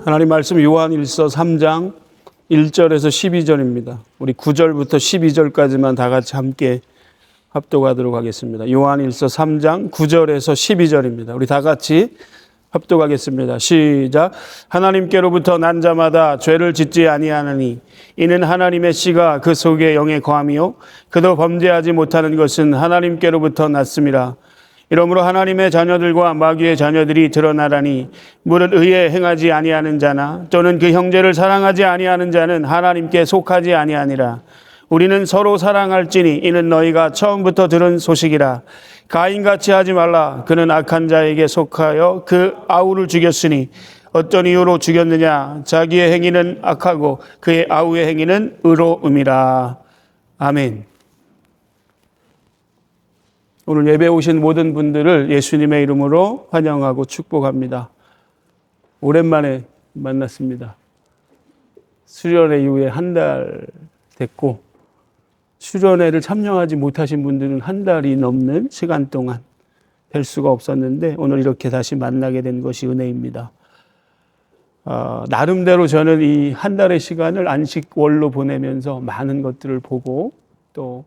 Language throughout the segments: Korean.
하나님 말씀 요한일서 3장 1절에서 12절입니다. 우리 9절부터 12절까지만 다 같이 함께 합독하도록 하겠습니다. 요한일서 3장 9절에서 12절입니다. 우리 다 같이 합독하겠습니다. 시작. 하나님께로부터 난 자마다 죄를 짓지 아니하느니 이는 하나님의 씨가 그 속에 영에 거함이요 그도 범죄하지 못하는 것은 하나님께로부터 났음이라. 이러므로 하나님의 자녀들과 마귀의 자녀들이 드러나라니 무릇 의에 행하지 아니하는 자나 또는 그 형제를 사랑하지 아니하는 자는 하나님께 속하지 아니하니라. 우리는 서로 사랑할지니 이는 너희가 처음부터 들은 소식이라. 가인같이 하지 말라. 그는 악한 자에게 속하여 그 아우를 죽였으니 어떤 이유로 죽였느냐. 자기의 행위는 악하고 그의 아우의 행위는 의로움이라. 아멘. 오늘 예배 오신 모든 분들을 예수님의 이름으로 환영하고 축복합니다. 오랜만에 만났습니다. 수련회 이후에 한 달 됐고 수련회를 참여하지 못하신 분들은 한 달이 넘는 시간 동안 뵐 수가 없었는데 오늘 이렇게 다시 만나게 된 것이 은혜입니다. 나름대로 저는 이 한 달의 시간을 안식월로 보내면서 많은 것들을 보고 또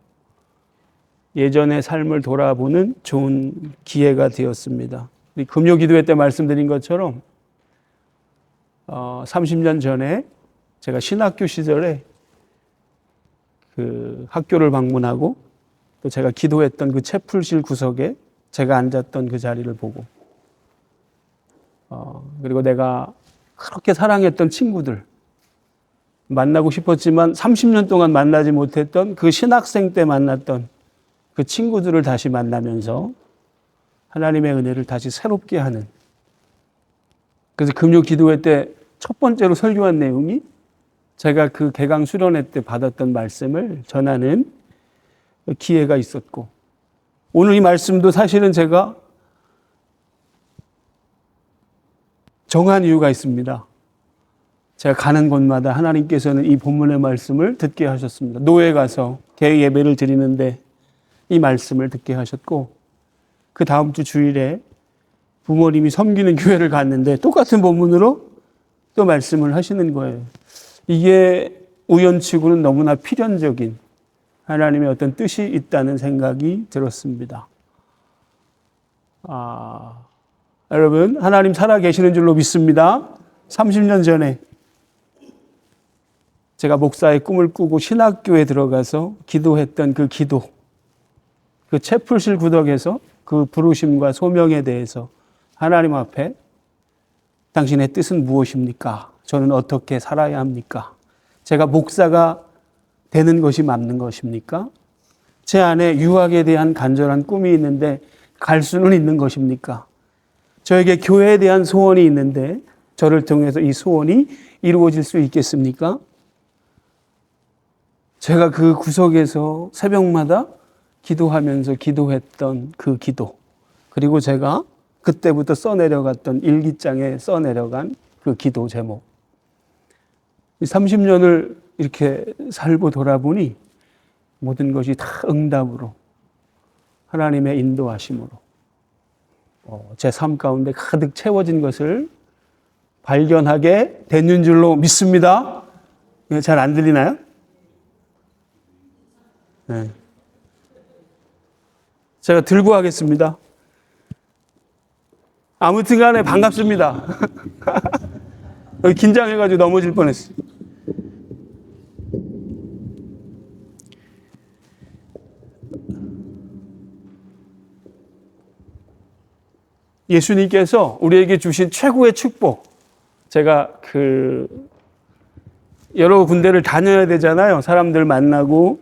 예전의 삶을 돌아보는 좋은 기회가 되었습니다. 금요 기도회 때 말씀드린 것처럼 30년 전에 제가 신학교 시절에 그 학교를 방문하고 또 제가 기도했던 그 채플실 구석에 제가 앉았던 그 자리를 보고 그리고 내가 그렇게 사랑했던 친구들 만나고 싶었지만 30년 동안 만나지 못했던 그 신학생 때 만났던 그 친구들을 다시 만나면서 하나님의 은혜를 다시 새롭게 하는, 그래서 금요 기도회 때 첫 번째로 설교한 내용이 제가 그 개강 수련회 때 받았던 말씀을 전하는 기회가 있었고, 오늘 이 말씀도 사실은 제가 정한 이유가 있습니다. 제가 가는 곳마다 하나님께서는 이 본문의 말씀을 듣게 하셨습니다. 노예 가서 개의 예배를 드리는데 이 말씀을 듣게 하셨고, 그 다음 주 주일에 부모님이 섬기는 교회를 갔는데 똑같은 본문으로 또 말씀을 하시는 거예요. 이게 우연치고는 너무나 필연적인 하나님의 어떤 뜻이 있다는 생각이 들었습니다. 여러분, 하나님 살아계시는 줄로 믿습니다. 30년 전에 제가 목사의 꿈을 꾸고 신학교에 들어가서 기도했던 그 기도, 그 채플실 구덕에서 그 부르심과 소명에 대해서 하나님 앞에 당신의 뜻은 무엇입니까? 저는 어떻게 살아야 합니까? 제가 목사가 되는 것이 맞는 것입니까? 제 안에 유학에 대한 간절한 꿈이 있는데 갈 수는 있는 것입니까? 저에게 교회에 대한 소원이 있는데 저를 통해서 이 소원이 이루어질 수 있겠습니까? 제가 그 구석에서 새벽마다 기도하면서 기도했던 그 기도, 그리고 제가 그때부터 써내려갔던 일기장에 써내려간 그 기도 제목, 30년을 이렇게 살고 돌아보니 모든 것이 다 응답으로 하나님의 인도하심으로 제 삶 가운데 가득 채워진 것을 발견하게 되는 줄로 믿습니다. 잘 안 들리나요? 네. 제가 들고 하겠습니다. 아무튼 간에 반갑습니다. 긴장해가지고 넘어질 뻔했어요. 예수님께서 우리에게 주신 최고의 축복, 제가 여러 군데를 다녀야 되잖아요. 사람들 만나고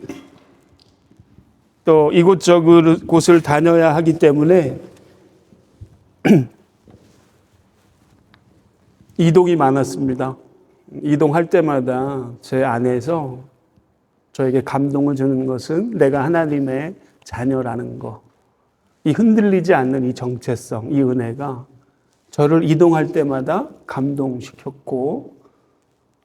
또 이곳저곳 곳을 다녀야 하기 때문에 이동이 많았습니다. 이동할 때마다 제 안에서 저에게 감동을 주는 것은 내가 하나님의 자녀라는 것, 이 흔들리지 않는 이 정체성, 이 은혜가 저를 이동할 때마다 감동시켰고,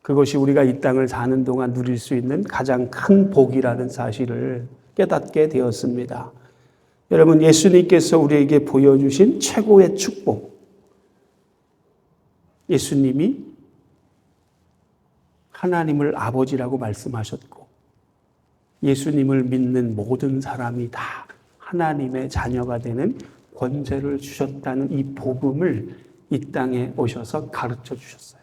그것이 우리가 이 땅을 사는 동안 누릴 수 있는 가장 큰 복이라는 사실을 깨닫게 되었습니다. 여러분, 예수님께서 우리에게 보여주신 최고의 축복, 예수님이 하나님을 아버지라고 말씀하셨고 예수님을 믿는 모든 사람이 다 하나님의 자녀가 되는 권세를 주셨다는 이 복음을 이 땅에 오셔서 가르쳐 주셨어요.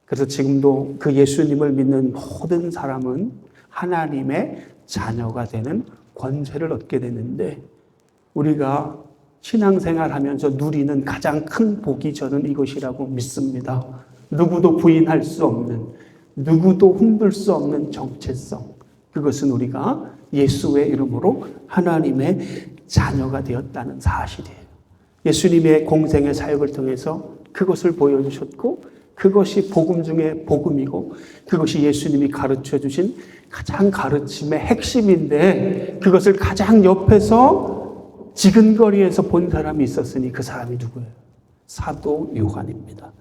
그래서 지금도 그 예수님을 믿는 모든 사람은 하나님의 자녀가 되는 권세를 얻게 되는데 우리가 신앙생활하면서 누리는 가장 큰 복이 저는 이것이라고 믿습니다. 누구도 부인할 수 없는, 누구도 흔들 수 없는 정체성. 그것은 우리가 예수의 이름으로 하나님의 자녀가 되었다는 사실이에요. 예수님의 공생의 사역을 통해서 그것을 보여주셨고 그것이 복음 중에 복음이고 그것이 예수님이 가르쳐 주신 가장 가르침의 핵심인데 그것을 가장 옆에서 지근거리에서 본 사람이 있었으니 그 사람이 누구예요? 사도 요한입니다.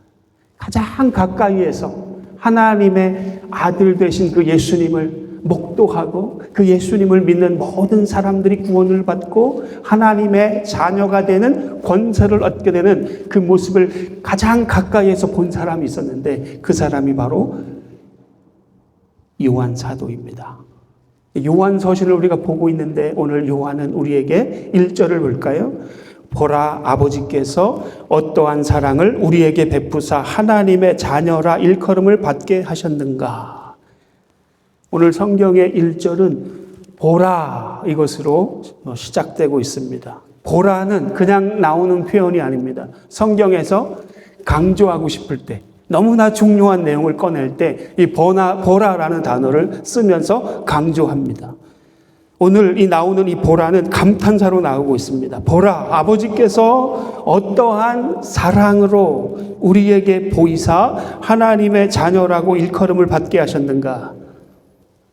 가장 가까이에서 하나님의 아들 되신 그 예수님을 목도하고 그 예수님을 믿는 모든 사람들이 구원을 받고 하나님의 자녀가 되는 권세를 얻게 되는 그 모습을 가장 가까이에서 본 사람이 있었는데 그 사람이 바로 요한 사도입니다. 요한 서신을 우리가 보고 있는데 오늘 요한은 우리에게 1절을 볼까요? 보라, 아버지께서 어떠한 사랑을 우리에게 베푸사 하나님의 자녀라 일컬음을 받게 하셨는가. 오늘 성경의 1절은 보라 이것으로 시작되고 있습니다. 보라는 그냥 나오는 표현이 아닙니다. 성경에서 강조하고 싶을 때 너무나 중요한 내용을 꺼낼 때 이 보라라는 단어를 쓰면서 강조합니다. 오늘 이 나오는 이 보라는 감탄사로 나오고 있습니다. 보라, 아버지께서 어떠한 사랑으로 우리에게 보이사 하나님의 자녀라고 일컬음을 받게 하셨는가.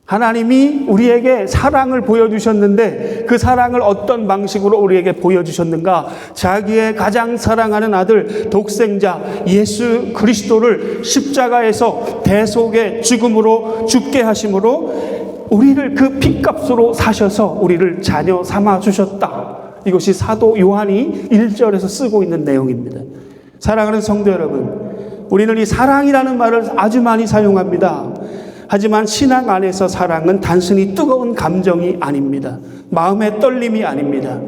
하나님이 우리에게 사랑을 보여주셨는데 그 사랑을 어떤 방식으로 우리에게 보여주셨는가? 자기의 가장 사랑하는 아들 독생자 예수 그리스도를 십자가에서 대속의 죽음으로 죽게 하심으로 우리를 그 핏값으로 사셔서 우리를 자녀 삼아 주셨다. 이것이 사도 요한이 1절에서 쓰고 있는 내용입니다. 사랑하는 성도 여러분, 우리는 이 사랑이라는 말을 아주 많이 사용합니다. 하지만 신앙 안에서 사랑은 단순히 뜨거운 감정이 아닙니다. 마음의 떨림이 아닙니다.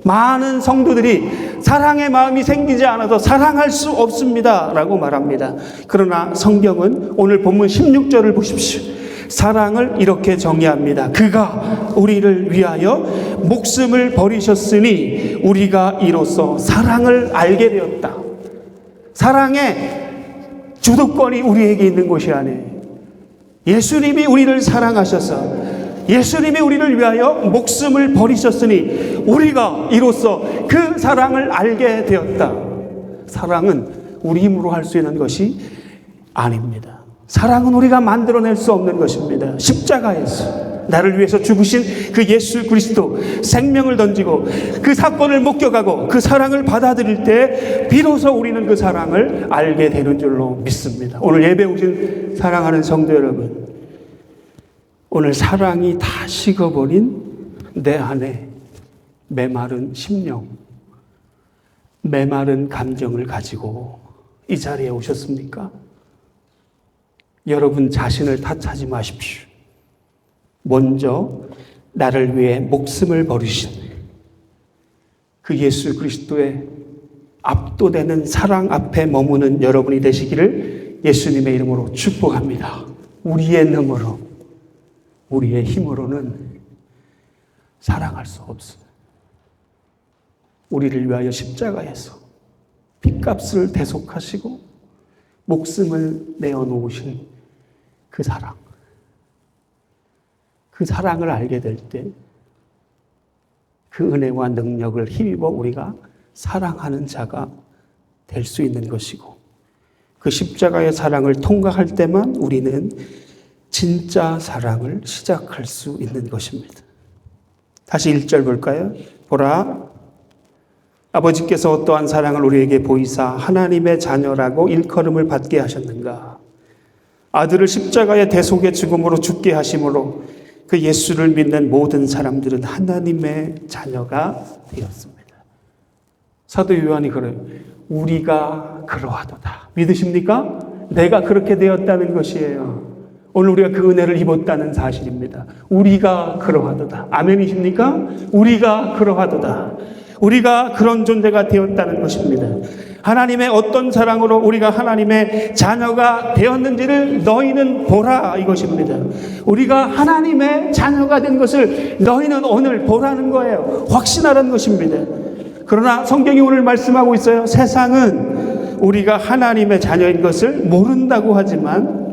많은 성도들이 사랑의 마음이 생기지 않아도 사랑할 수 없습니다 라고 말합니다. 그러나 성경은 오늘 본문 16절을 보십시오. 사랑을 이렇게 정의합니다. 그가 우리를 위하여 목숨을 버리셨으니 우리가 이로써 사랑을 알게 되었다. 사랑의 주도권이 우리에게 있는 것이 아니에요. 예수님이 우리를 사랑하셔서 예수님이 우리를 위하여 목숨을 버리셨으니 우리가 이로써 그 사랑을 알게 되었다. 사랑은 우리 힘으로 할 수 있는 것이 아닙니다. 사랑은 우리가 만들어낼 수 없는 것입니다. 십자가에서 나를 위해서 죽으신 그 예수 그리스도 생명을 던지고 그 사건을 목격하고 그 사랑을 받아들일 때 비로소 우리는 그 사랑을 알게 되는 줄로 믿습니다. 오늘 예배 오신 사랑하는 성도 여러분, 오늘 사랑이 다 식어버린 내 안에 메마른 심령, 메마른 감정을 가지고 이 자리에 오셨습니까? 여러분 자신을 탓하지 마십시오. 먼저 나를 위해 목숨을 버리신 그 예수 그리스도의 압도되는 사랑 앞에 머무는 여러분이 되시기를 예수님의 이름으로 축복합니다. 우리의 능으로, 우리의 힘으로는 사랑할 수 없어요. 우리를 위하여 십자가에서 핏값을 대속하시고 목숨을 내어놓으신 그 사랑, 그 사랑을 알게 될 때 그 은혜와 능력을 힘입어 우리가 사랑하는 자가 될 수 있는 것이고 그 십자가의 사랑을 통과할 때만 우리는 진짜 사랑을 시작할 수 있는 것입니다. 다시 1절 볼까요? 보라, 아버지께서 어떠한 사랑을 우리에게 보이사 하나님의 자녀라고 일컬음을 받게 하셨는가. 아들을 십자가의 대속의 죽음으로 죽게 하심으로 그 예수를 믿는 모든 사람들은 하나님의 자녀가 되었습니다. 사도 요한이 그래요. 우리가 그러하도다. 믿으십니까? 내가 그렇게 되었다는 것이에요. 오늘 우리가 그 은혜를 입었다는 사실입니다. 우리가 그러하도다. 아멘이십니까? 우리가 그러하도다. 우리가 그런 존재가 되었다는 것입니다. 하나님의 어떤 사랑으로 우리가 하나님의 자녀가 되었는지를 너희는 보라, 이것입니다. 우리가 하나님의 자녀가 된 것을 너희는 오늘 보라는 거예요. 확신하라는 것입니다. 그러나 성경이 오늘 말씀하고 있어요. 세상은 우리가 하나님의 자녀인 것을 모른다고 하지만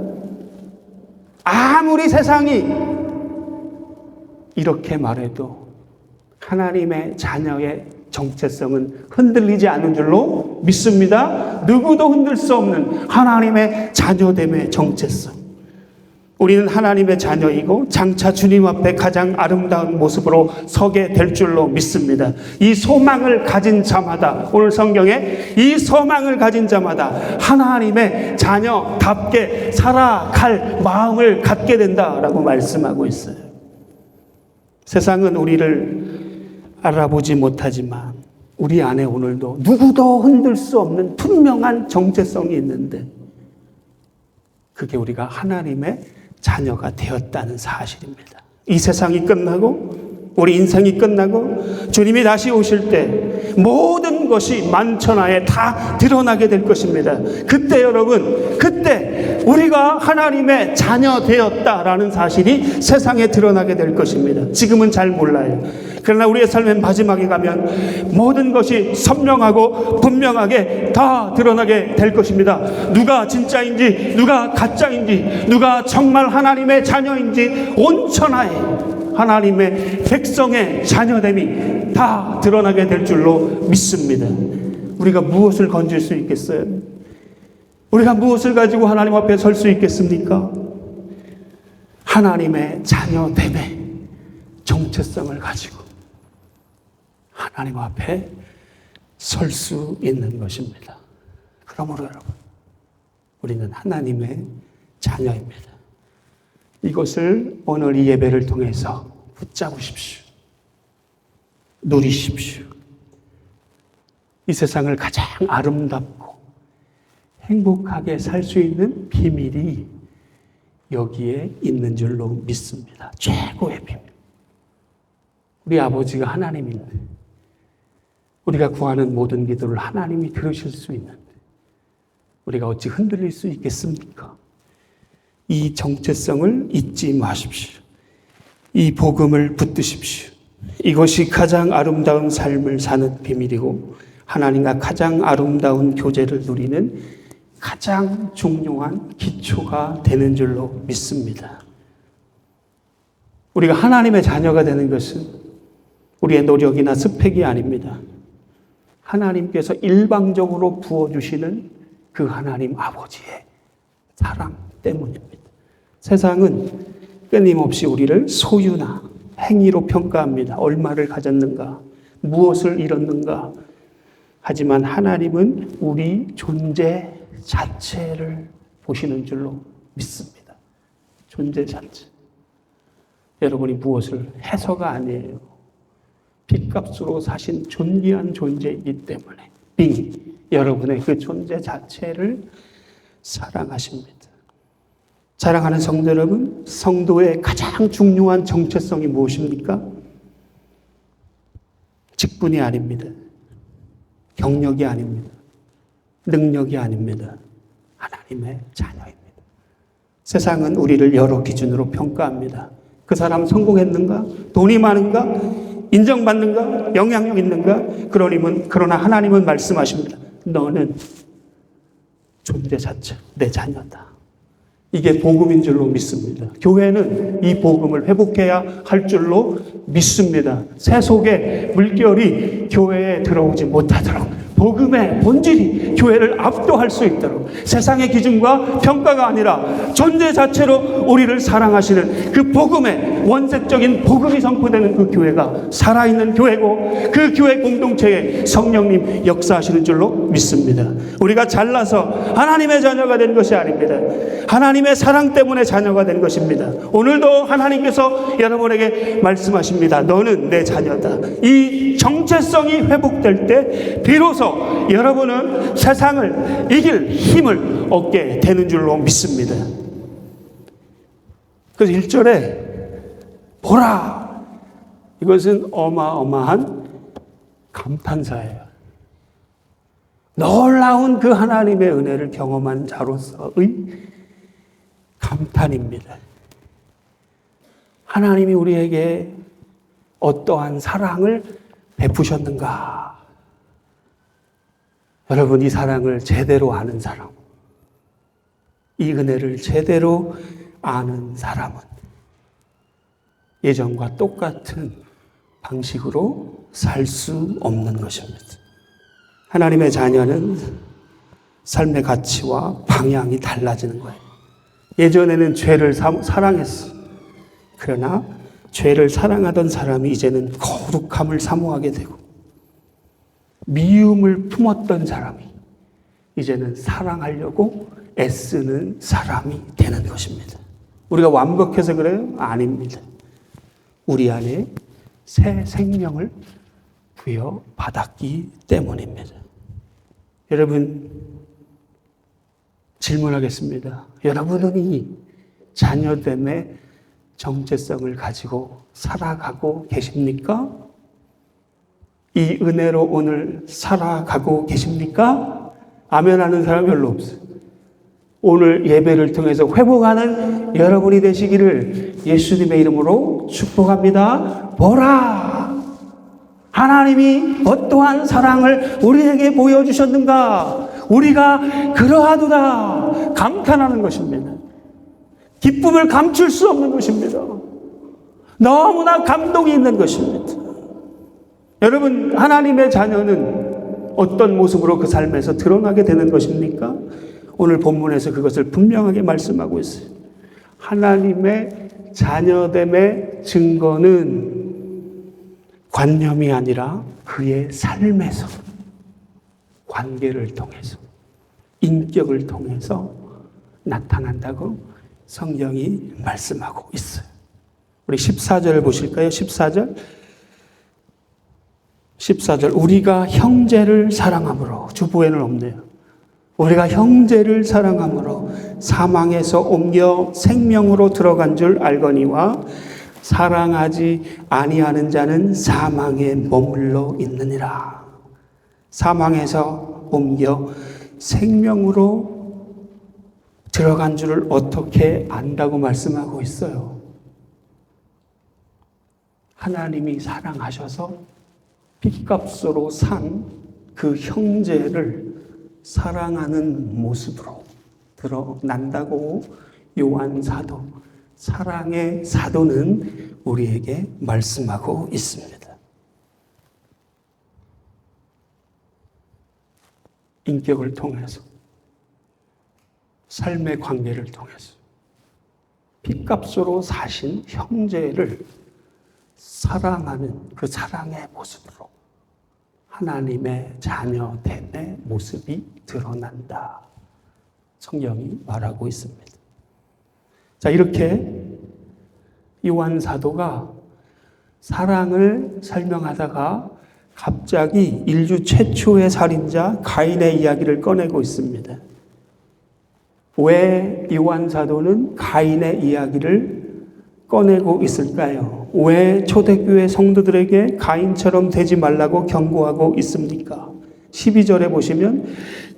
아무리 세상이 이렇게 말해도 하나님의 자녀의 정체성은 흔들리지 않는 줄로 믿습니다. 누구도 흔들 수 없는 하나님의 자녀됨의 정체성. 우리는 하나님의 자녀이고 장차 주님 앞에 가장 아름다운 모습으로 서게 될 줄로 믿습니다. 이 소망을 가진 자마다, 오늘 성경에 이 소망을 가진 자마다 하나님의 자녀답게 살아갈 마음을 갖게 된다라고 말씀하고 있어요. 세상은 우리를 알아보지 못하지만 우리 안에 오늘도 누구도 흔들 수 없는 분명한 정체성이 있는데, 그게 우리가 하나님의 자녀가 되었다는 사실입니다. 이 세상이 끝나고 우리 인생이 끝나고 주님이 다시 오실 때 모든 것이 만천하에 다 드러나게 될 것입니다. 그때 여러분, 그때 우리가 하나님의 자녀 되었다라는 사실이 세상에 드러나게 될 것입니다. 지금은 잘 몰라요. 그러나 우리의 삶의 마지막에 가면 모든 것이 선명하고 분명하게 다 드러나게 될 것입니다. 누가 진짜인지, 누가 가짜인지, 누가 정말 하나님의 자녀인지 온 천하에 하나님의 백성의 자녀됨이 다 드러나게 될 줄로 믿습니다. 우리가 무엇을 건질 수 있겠어요? 우리가 무엇을 가지고 하나님 앞에 설 수 있겠습니까? 하나님의 자녀됨의 정체성을 가지고 하나님 앞에 설 수 있는 것입니다. 그러므로 여러분, 우리는 하나님의 자녀입니다. 이것을 오늘 이 예배를 통해서 붙잡으십시오. 누리십시오. 이 세상을 가장 아름답고 행복하게 살 수 있는 비밀이 여기에 있는 줄로 믿습니다. 최고의 비밀. 우리 아버지가 하나님인데, 우리가 구하는 모든 기도를 하나님이 들으실 수 있는데 우리가 어찌 흔들릴 수 있겠습니까? 이 정체성을 잊지 마십시오. 이 복음을 붙드십시오. 이것이 가장 아름다운 삶을 사는 비밀이고 하나님과 가장 아름다운 교제를 누리는 가장 중요한 기초가 되는 줄로 믿습니다. 우리가 하나님의 자녀가 되는 것은 우리의 노력이나 스펙이 아닙니다. 하나님께서 일방적으로 부어주시는 그 하나님 아버지의 사랑 때문입니다. 세상은 끊임없이 우리를 소유나 행위로 평가합니다. 얼마를 가졌는가, 무엇을 이뤘는가. 하지만 하나님은 우리 존재 자체를 보시는 줄로 믿습니다. 존재 자체. 여러분이 무엇을 해서가 아니에요. 핏값으로 사신 존귀한 존재이기 때문에 여러분의 그 존재 자체를 사랑하십니다. 사랑하는 성도 여러분, 성도의 가장 중요한 정체성이 무엇입니까? 직분이 아닙니다. 경력이 아닙니다. 능력이 아닙니다. 하나님의 자녀입니다. 세상은 우리를 여러 기준으로 평가합니다. 그 사람 성공했는가? 돈이 많은가? 인정받는가? 영향력 있는가? 그러나 하나님은 말씀하십니다. 너는 존재 자체, 내 자녀다. 이게 복음인 줄로 믿습니다. 교회는 이 복음을 회복해야 할 줄로 믿습니다. 세속의 물결이 교회에 들어오지 못하도록, 복음의 본질이 교회를 압도할 수 있도록, 세상의 기준과 평가가 아니라 존재 자체로 우리를 사랑하시는 그 복음의 원색적인 복음이 선포되는 그 교회가 살아있는 교회고 그 교회 공동체에 성령님 역사하시는 줄로 믿습니다. 우리가 잘나서 하나님의 자녀가 된 것이 아닙니다. 하나님의 사랑 때문에 자녀가 된 것입니다. 오늘도 하나님께서 여러분에게 말씀하십니다. 너는 내 자녀다. 이 정체성이 회복될 때 비로소 여러분은 세상을 이길 힘을 얻게 되는 줄로 믿습니다. 그래서 1절에 보라, 이것은 어마어마한 감탄사예요. 놀라운 그 하나님의 은혜를 경험한 자로서의 감탄입니다. 하나님이 우리에게 어떠한 사랑을 베푸셨는가? 여러분, 이 사랑을 제대로 아는 사람, 이 은혜를 제대로 아는 사람은 예전과 똑같은 방식으로 살 수 없는 것입니다. 하나님의 자녀는 삶의 가치와 방향이 달라지는 거예요. 예전에는 죄를 사랑했어. 그러나 죄를 사랑하던 사람이 이제는 거룩함을 사모하게 되고, 미움을 품었던 사람이 이제는 사랑하려고 애쓰는 사람이 되는 것입니다. 우리가 완벽해서 그래요? 아닙니다. 우리 안에 새 생명을 부여받았기 때문입니다. 여러분, 질문하겠습니다. 여러분은 이 자녀됨의 정체성을 가지고 살아가고 계십니까? 이 은혜로 오늘 살아가고 계십니까? 아멘 하는 사람 별로 없어요. 오늘 예배를 통해서 회복하는 여러분이 되시기를 예수님의 이름으로 축복합니다. 보라! 하나님이 어떠한 사랑을 우리에게 보여주셨는가? 우리가 그러하도다. 감탄하는 것입니다. 기쁨을 감출 수 없는 것입니다. 너무나 감동이 있는 것입니다. 여러분, 하나님의 자녀는 어떤 모습으로 그 삶에서 드러나게 되는 것입니까? 오늘 본문에서 그것을 분명하게 말씀하고 있어요. 하나님의 자녀됨의 증거는 관념이 아니라 그의 삶에서, 관계를 통해서, 인격을 통해서 나타난다고 성경이 말씀하고 있어요. 우리 14절을 보실까요? 14절. 우리가 형제를 사랑함으로, 주부에는 없네요. 우리가 형제를 사랑함으로 사망에서 옮겨 생명으로 들어간 줄 알거니와 사랑하지 아니하는 자는 사망에 머물러 있느니라. 사망에서 옮겨 생명으로 들어간 줄을 어떻게 안다고 말씀하고 있어요? 하나님이 사랑하셔서 핏값으로 산 그 형제를 사랑하는 모습으로 드러난다고 요한 사도, 사랑의 사도는 우리에게 말씀하고 있습니다. 인격을 통해서, 삶의 관계를 통해서 핏값으로 사신 형제를 사랑하는 그 사랑의 모습으로 하나님의 자녀됨의 모습이 드러난다. 성경이 말하고 있습니다. 자, 이렇게 요한 사도가 사랑을 설명하다가 갑자기 인류 최초의 살인자 가인의 이야기를 꺼내고 있습니다. 왜 요한 사도는 가인의 이야기를 꺼내고 있을까요? 왜 초대교회 성도들에게 가인처럼 되지 말라고 경고하고 있습니까? 12절에 보시면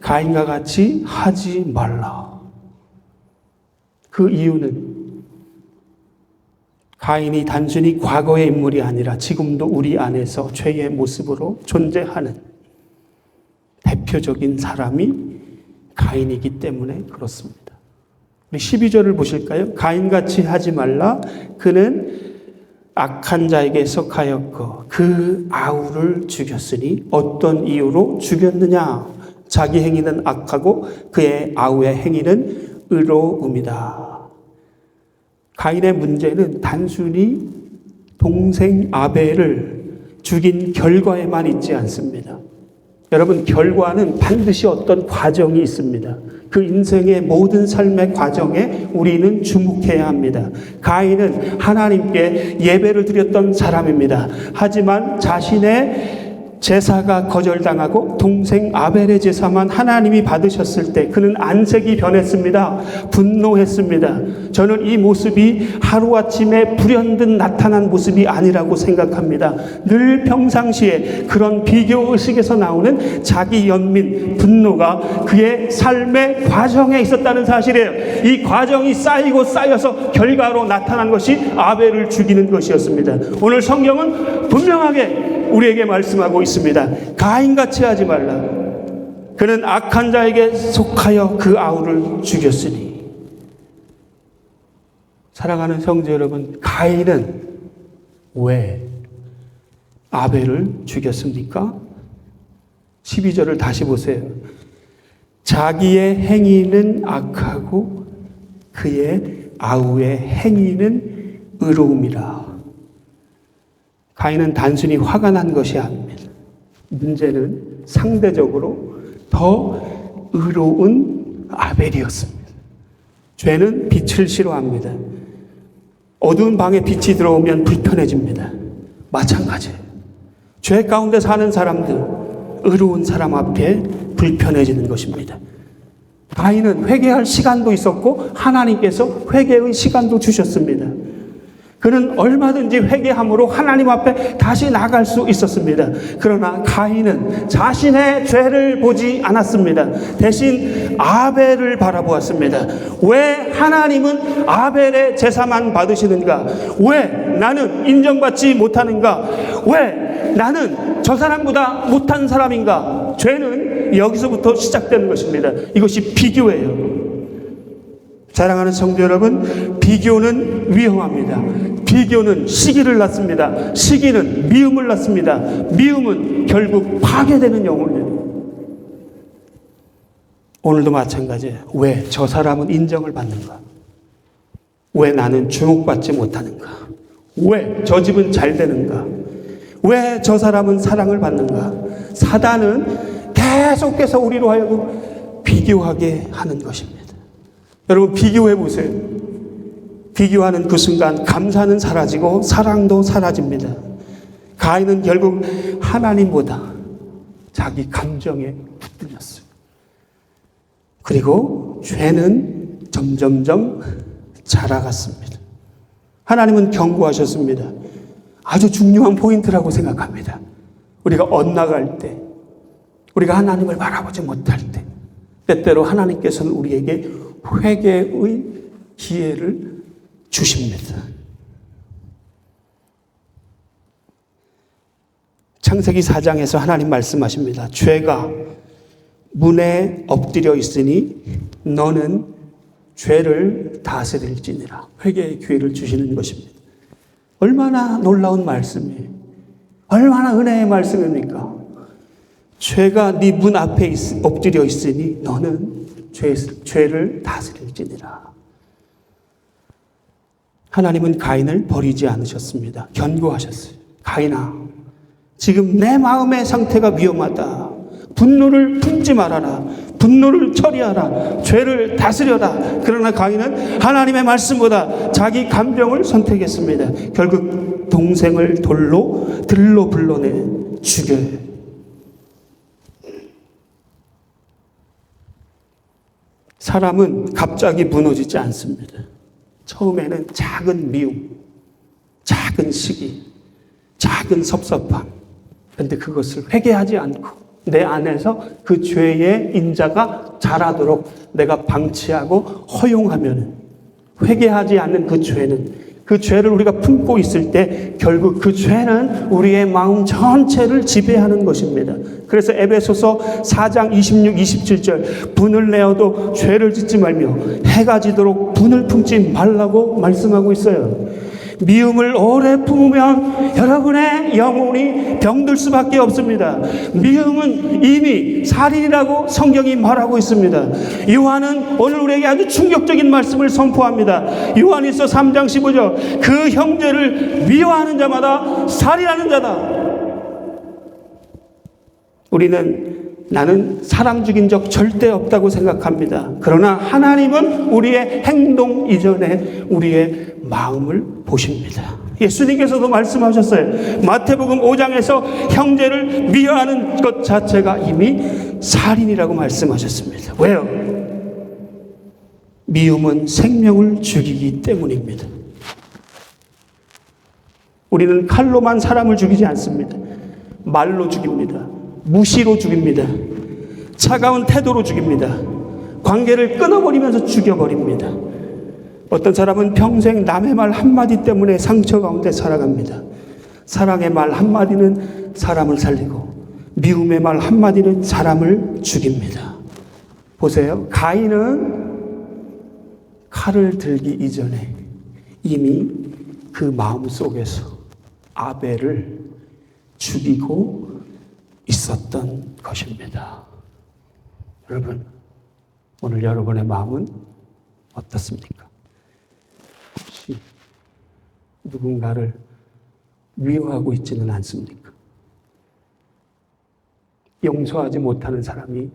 가인과 같이 하지 말라. 그 이유는 가인이 단순히 과거의 인물이 아니라 지금도 우리 안에서 죄의 모습으로 존재하는 대표적인 사람이 가인이기 때문에 그렇습니다. 우리 12절을 보실까요? 가인같이 하지 말라. 그는 악한 자에게 속하였고 그 아우를 죽였으니 어떤 이유로 죽였느냐? 자기 행위는 악하고 그의 아우의 행위는 의로움이다. 가인의 문제는 단순히 동생 아벨을 죽인 결과에만 있지 않습니다. 여러분, 결과는 반드시 어떤 과정이 있습니다. 그 인생의 모든 삶의 과정에 우리는 주목해야 합니다. 가인은 하나님께 예배를 드렸던 사람입니다. 하지만 자신의 제사가 거절당하고 동생 아벨의 제사만 하나님이 받으셨을 때 그는 안색이 변했습니다. 분노했습니다. 저는 이 모습이 하루아침에 불현듯 나타난 모습이 아니라고 생각합니다. 늘 평상시에 그런 비교의식에서 나오는 자기 연민, 분노가 그의 삶의 과정에 있었다는 사실이에요. 이 과정이 쌓이고 쌓여서 결과로 나타난 것이 아벨을 죽이는 것이었습니다. 오늘 성경은 분명하게 우리에게 말씀하고 있습니다. 가인같이 하지 말라. 그는 악한 자에게 속하여 그 아우를 죽였으니. 사랑하는 성도 여러분, 가인은 왜 아벨을 죽였습니까? 12절을 다시 보세요. 자기의 행위는 악하고 그의 아우의 행위는 의로움이라. 가인은 단순히 화가 난 것이 아닙니다. 문제는 상대적으로 더 의로운 아벨이었습니다. 죄는 빛을 싫어합니다. 어두운 방에 빛이 들어오면 불편해집니다. 마찬가지예요. 죄 가운데 사는 사람들, 의로운 사람 앞에 불편해지는 것입니다. 가인은 회개할 시간도 있었고 하나님께서 회개의 시간도 주셨습니다. 그는 얼마든지 회개함으로 하나님 앞에 다시 나갈 수 있었습니다. 그러나 가인은 자신의 죄를 보지 않았습니다. 대신 아벨을 바라보았습니다. 왜 하나님은 아벨의 제사만 받으시는가? 왜 나는 인정받지 못하는가? 왜 나는 저 사람보다 못한 사람인가? 죄는 여기서부터 시작되는 것입니다. 이것이 비교예요. 사랑하는 성도 여러분, 비교는 위험합니다. 비교는 시기를 낳습니다. 시기는 미움을 낳습니다. 미움은 결국 파괴되는 영혼이에요. 오늘도 마찬가지예요. 왜 저 사람은 인정을 받는가? 왜 나는 주목받지 못하는가? 왜 저 집은 잘 되는가? 왜 저 사람은 사랑을 받는가? 사단은 계속해서 우리로 하여금 비교하게 하는 것입니다. 여러분, 비교해 보세요. 비교하는 그 순간 감사는 사라지고 사랑도 사라집니다. 가인은 결국 하나님보다 자기 감정에 붙들렸어요. 그리고 죄는 점점점 자라갔습니다. 하나님은 경고하셨습니다. 아주 중요한 포인트라고 생각합니다. 우리가 엇나갈 때, 우리가 하나님을 바라보지 못할 때, 때때로 하나님께서는 우리에게 회개의 기회를 주십니다. 창세기 4장에서 하나님 말씀하십니다. 죄가 문에 엎드려 있으니 너는 죄를 다스릴지니라. 회개의 기회를 주시는 것입니다. 얼마나 놀라운 말씀이에요. 얼마나 은혜의 말씀입니까? 죄가 네 문 앞에 엎드려 있으니 너는 죄를 다스릴지니라. 하나님은 가인을 버리지 않으셨습니다. 견고하셨어요. 가인아, 지금 내 마음의 상태가 위험하다. 분노를 품지 말아라. 분노를 처리하라. 죄를 다스려라. 그러나 가인은 하나님의 말씀보다 자기 감정을 선택했습니다. 결국 동생을 들로 불러내 죽여요. 사람은 갑자기 무너지지 않습니다. 처음에는 작은 미움, 작은 시기, 작은 섭섭함. 그런데 그것을 회개하지 않고 내 안에서 그 죄의 인자가 자라도록 내가 방치하고 허용하면, 회개하지 않는 그 죄는, 그 죄를 우리가 품고 있을 때 결국 그 죄는 우리의 마음 전체를 지배하는 것입니다. 그래서 에베소서 4장 26, 27절 분을 내어도 죄를 짓지 말며 해가 지도록 분을 품지 말라고 말씀하고 있어요. 미움을 오래 품으면 여러분의 영혼이 병들 수밖에 없습니다. 미움은 이미 살인이라고 성경이 말하고 있습니다. 요한은 오늘 우리에게 아주 충격적인 말씀을 선포합니다. 요한일서 3장 15절, 그 형제를 미워하는 자마다 살인하는 자다. 나는 사랑 죽인 적 절대 없다고 생각합니다. 그러나 하나님은 우리의 행동 이전에 우리의 마음을 보십니다. 예수님께서도 말씀하셨어요. 마태복음 5장에서 형제를 미워하는 것 자체가 이미 살인이라고 말씀하셨습니다. 왜요? 미움은 생명을 죽이기 때문입니다. 우리는 칼로만 사람을 죽이지 않습니다. 말로 죽입니다. 무시로 죽입니다. 차가운 태도로 죽입니다. 관계를 끊어버리면서 죽여버립니다. 어떤 사람은 평생 남의 말 한마디 때문에 상처 가운데 살아갑니다. 사랑의 말 한마디는 사람을 살리고 미움의 말 한마디는 사람을 죽입니다. 보세요. 가인은 칼을 들기 이전에 이미 그 마음 속에서 아벨을 죽이고 있었던 것입니다. 여러분, 오늘 여러분의 마음은 어떻습니까? 혹시 누군가를 미워하고 있지는 않습니까? 용서하지 못하는 사람이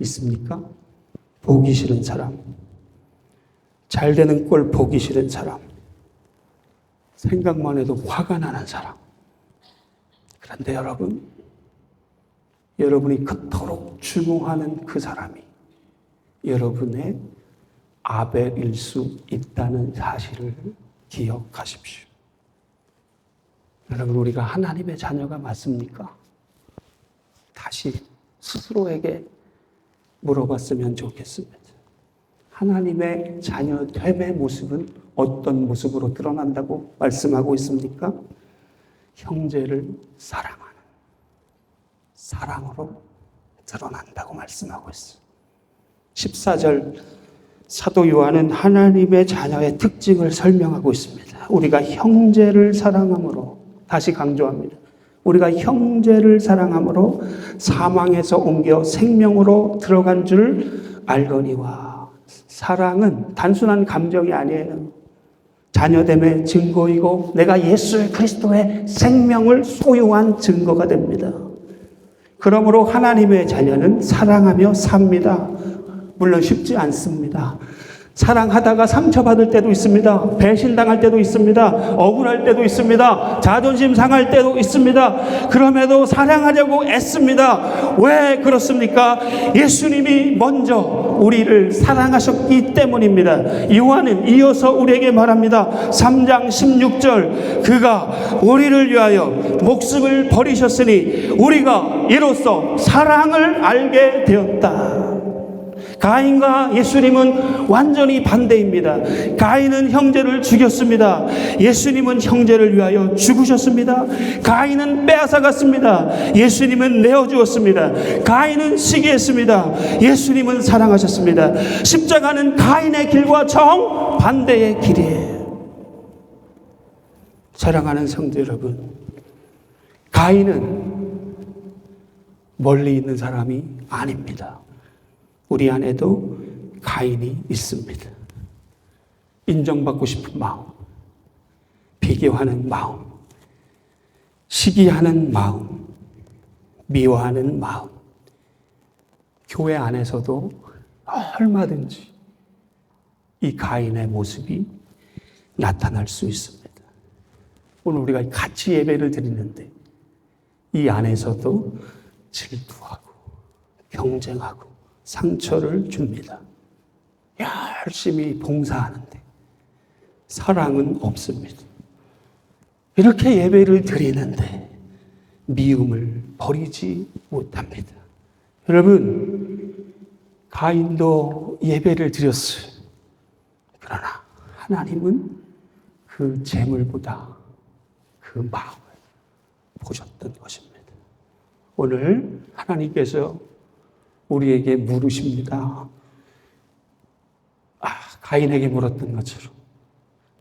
있습니까? 보기 싫은 사람, 잘 되는 꼴 보기 싫은 사람, 생각만 해도 화가 나는 사람. 그런데 여러분이 그토록 추궁하는 그 사람이 여러분의 아벨일 수 있다는 사실을 기억하십시오. 여러분, 우리가 하나님의 자녀가 맞습니까? 다시 스스로에게 물어봤으면 좋겠습니다. 하나님의 자녀됨의 모습은 어떤 모습으로 드러난다고 말씀하고 있습니까? 형제를 사랑하는 사랑으로 드러난다고 말씀하고 있어요. 14절 사도 요한은 하나님의 자녀의 특징을 설명하고 있습니다. 우리가 형제를 사랑함으로, 다시 강조합니다. 우리가 형제를 사랑함으로 사망에서 옮겨 생명으로 들어간 줄 알거니와. 사랑은 단순한 감정이 아니에요. 자녀됨의 증거이고 내가 예수 그리스도의 생명을 소유한 증거가 됩니다. 그러므로 하나님의 자녀는 사랑하며 삽니다. 물론 쉽지 않습니다. 사랑하다가 상처받을 때도 있습니다. 배신당할 때도 있습니다. 억울할 때도 있습니다. 자존심 상할 때도 있습니다. 그럼에도 사랑하려고 애씁니다. 왜 그렇습니까? 예수님이 먼저 우리를 사랑하셨기 때문입니다. 요한은 이어서 우리에게 말합니다. 3장 16절, 그가 우리를 위하여 목숨을 버리셨으니 우리가 이로써 사랑을 알게 되었다. 가인과 예수님은 완전히 반대입니다. 가인은 형제를 죽였습니다. 예수님은 형제를 위하여 죽으셨습니다. 가인은 빼앗아갔습니다. 예수님은 내어주었습니다. 가인은 시기했습니다. 예수님은 사랑하셨습니다. 십자가는 가인의 길과 정반대의 길이에요. 사랑하는 성도 여러분, 가인은 멀리 있는 사람이 아닙니다. 우리 안에도 가인이 있습니다. 인정받고 싶은 마음, 비교하는 마음, 시기하는 마음, 미워하는 마음. 교회 안에서도 얼마든지 이 가인의 모습이 나타날 수 있습니다. 오늘 우리가 같이 예배를 드리는데 이 안에서도 질투하고 경쟁하고 상처를 줍니다. 열심히 봉사하는데 사랑은 없습니다. 이렇게 예배를 드리는데 미움을 버리지 못합니다. 여러분, 가인도 예배를 드렸어요. 그러나 하나님은 그 재물보다 그 마음을 보셨던 것입니다. 오늘 하나님께서 우리에게 물으십니다. 가인에게 물었던 것처럼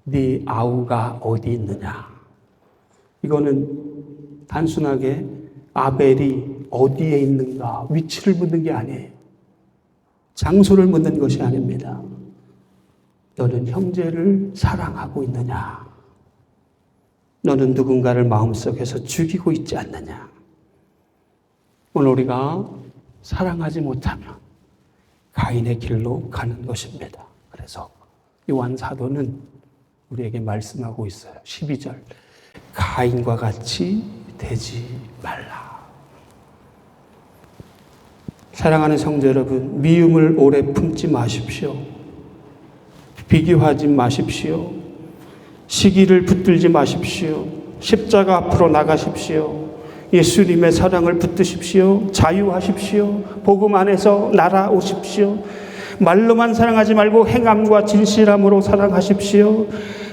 네 아우가 어디 있느냐. 이거는 단순하게 아벨이 어디에 있는가 위치를 묻는 게 아니에요. 장소를 묻는 것이 아닙니다. 너는 형제를 사랑하고 있느냐? 너는 누군가를 마음속에서 죽이고 있지 않느냐? 오늘 우리가 사랑하지 못하면 가인의 길로 가는 것입니다. 그래서 요한 사도는 우리에게 말씀하고 있어요. 12절. 가인과 같이 되지 말라. 사랑하는 성도 여러분, 미움을 오래 품지 마십시오. 비교하지 마십시오. 시기를 붙들지 마십시오. 십자가 앞으로 나가십시오. 예수님의 사랑을 붙드십시오. 자유하십시오. 복음 안에서 날아오십시오. 말로만 사랑하지 말고 행함과 진실함으로 사랑하십시오.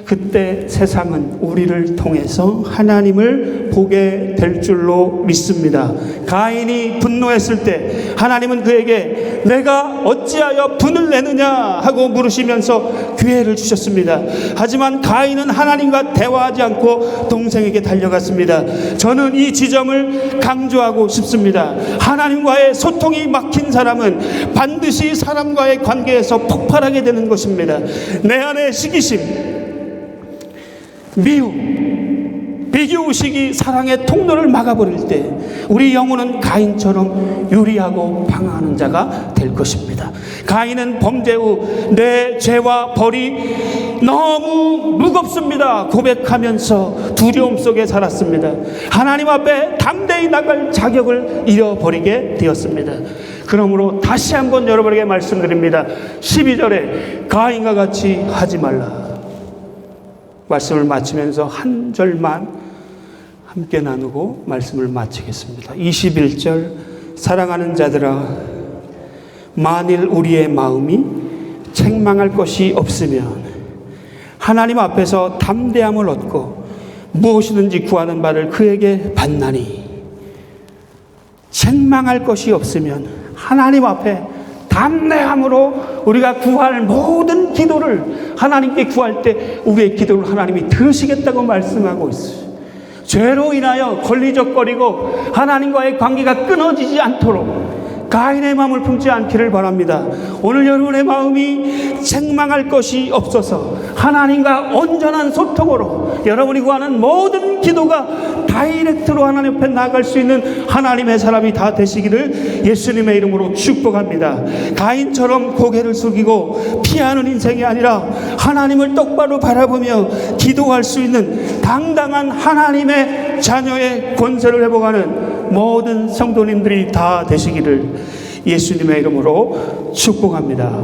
그때 세상은 우리를 통해서 하나님을 보게 될 줄로 믿습니다. 가인이 분노했을 때 하나님은 그에게 내가 어찌하여 분을 내느냐 하고 물으시면서 기회를 주셨습니다. 하지만 가인은 하나님과 대화하지 않고 동생에게 달려갔습니다. 저는 이 지점을 강조하고 싶습니다. 하나님과의 소통이 막힌 사람은 반드시 사람과의 관계에서 폭발하게 되는 것입니다. 내 안에 시기심, 미움, 비교의식이 사랑의 통로를 막아버릴 때 우리 영혼은 가인처럼 유리하고 방황하는 자가 될 것입니다. 가인은 범죄 후 내 죄와 벌이 너무 무겁습니다 고백하면서 두려움 속에 살았습니다. 하나님 앞에 담대히 나갈 자격을 잃어버리게 되었습니다. 그러므로 다시 한번 여러분에게 말씀드립니다. 12절에 가인과 같이 하지 말라. 말씀을 마치면서 한 절만 함께 나누고 말씀을 마치겠습니다. 21절. 사랑하는 자들아, 만일 우리의 마음이 책망할 것이 없으면 하나님 앞에서 담대함을 얻고 무엇이든지 구하는 바를 그에게 받나니, 책망할 것이 없으면 하나님 앞에 담대함으로 우리가 구할 모든 기도를 하나님께 구할 때 우리의 기도를 하나님이 들으시겠다고 말씀하고 있어요. 죄로 인하여 걸리적거리고 하나님과의 관계가 끊어지지 않도록 가인의 마음을 품지 않기를 바랍니다. 오늘 여러분의 마음이 책망할 것이 없어서 하나님과 온전한 소통으로 여러분이 구하는 모든 기도가 다이렉트로 하나님 앞에 나아갈 수 있는 하나님의 사람이 다 되시기를 예수님의 이름으로 축복합니다. 가인처럼 고개를 숙이고 피하는 인생이 아니라 하나님을 똑바로 바라보며 기도할 수 있는 당당한 하나님의 자녀의 권세를 회복하는 모든 성도님들이 다 되시기를 예수님의 이름으로 축복합니다.